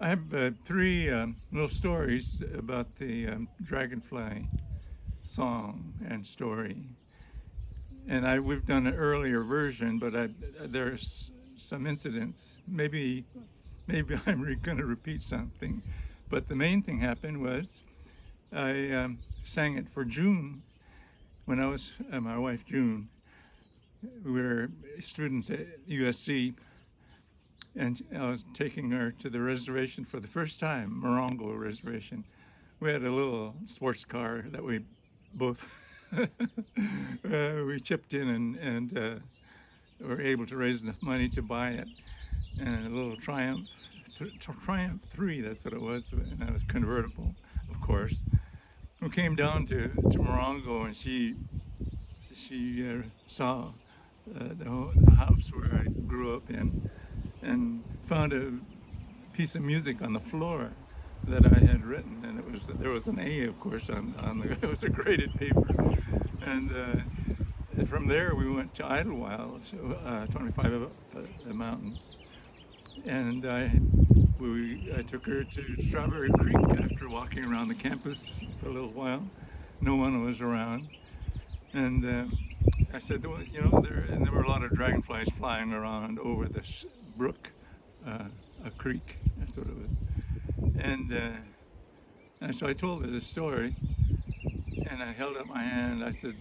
I have three little stories about the Dragonfly song and story. And we've done an earlier version, but there's some incidents. Maybe I'm going to repeat something. But the main thing happened was I sang it for June when I was, my wife June. We were students at USC, and I was taking her to the reservation for the first time, Morongo Reservation. We had a little sports car that we both we chipped in and were able to raise enough money to buy it. And a little Triumph 3, that's what it was, and that was convertible, of course. We came down to Morongo, and she saw the house where I grew up in, and found a piece of music on the floor that I had written, and there was an A, of course, on the it was a graded paper, and from there we went to Idlewild, 25 up the mountains, and I took her to Strawberry Creek after walking around the campus for a little while. No one was around, and I said, well, there were a lot of dragonflies flying around over this brook, a creek, that's what it was. And so I told her this story, and I held up my hand. I said,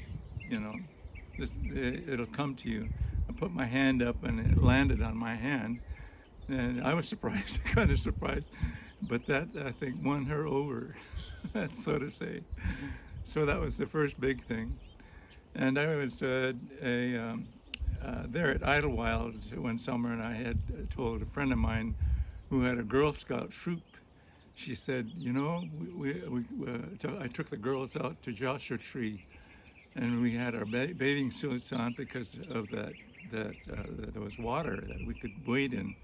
it'll come to you. I put my hand up, and it landed on my hand, and I was surprised, kind of surprised, but that, I think, won her over, so to say. So that was the first big thing. And I was there at Idlewild one summer, and I had told a friend of mine who had a Girl Scout troop. She said, I took the girls out to Joshua Tree, and we had our bathing suits on because of that there was water that we could wade in.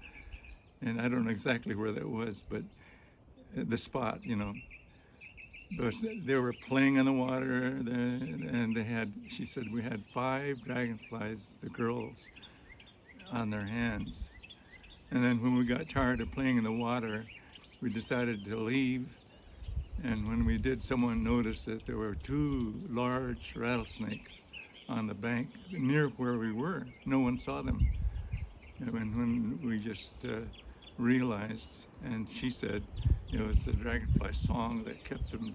And I don't know exactly where that was, but the spot, they were playing in the water, and she said, we had 5 dragonflies, the girls, on their hands. And then when we got tired of playing in the water, we decided to leave. And when we did, someone noticed that there were 2 large rattlesnakes on the bank near where we were. No one saw them. And when we just realized, and she said, it's the Dragonfly Song that kept them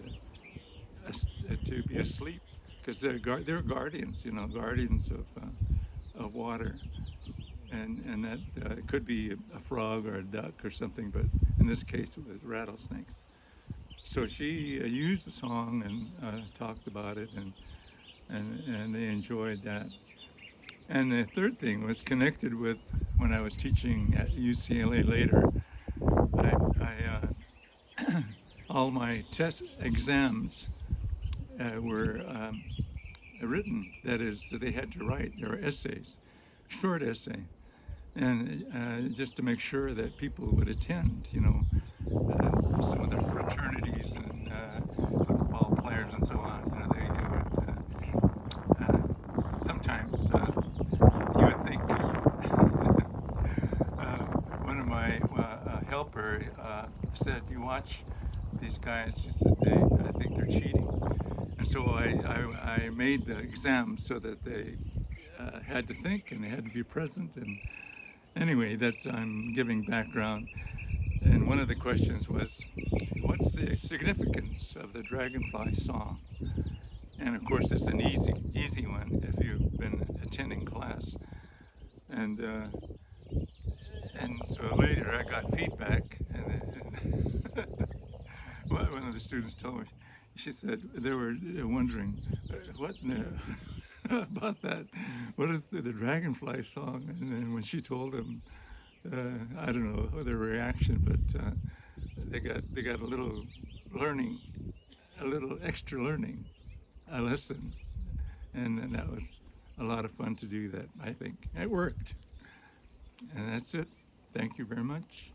to be asleep, because they're guardians, guardians of water, and that it could be a frog or a duck or something, but in this case it was rattlesnakes. So she used the song and talked about it, and they enjoyed that. And the third thing was connected with when I was teaching at UCLA later. All my test exams were written. That is, they had to write their essays, short essay, and just to make sure that people would attend. Some of the fraternities and football players and so on. They would sometimes you would think. One of my helper said, "You watch these guys." She said, I think they're cheating." And so I made the exam so that they had to think and they had to be present. And anyway, I'm giving background. And one of the questions was, what's the significance of the Dragonfly Song? And of course, it's an easy one if you've been attending class. And so later I got feedback, and one of the students told me, she said they were wondering, what about that? What is the Dragonfly Song? And then when she told them, I don't know their reaction, but they got a little learning, a little extra learning, a lesson, and that was a lot of fun to do that. I think it worked, and that's it. Thank you very much.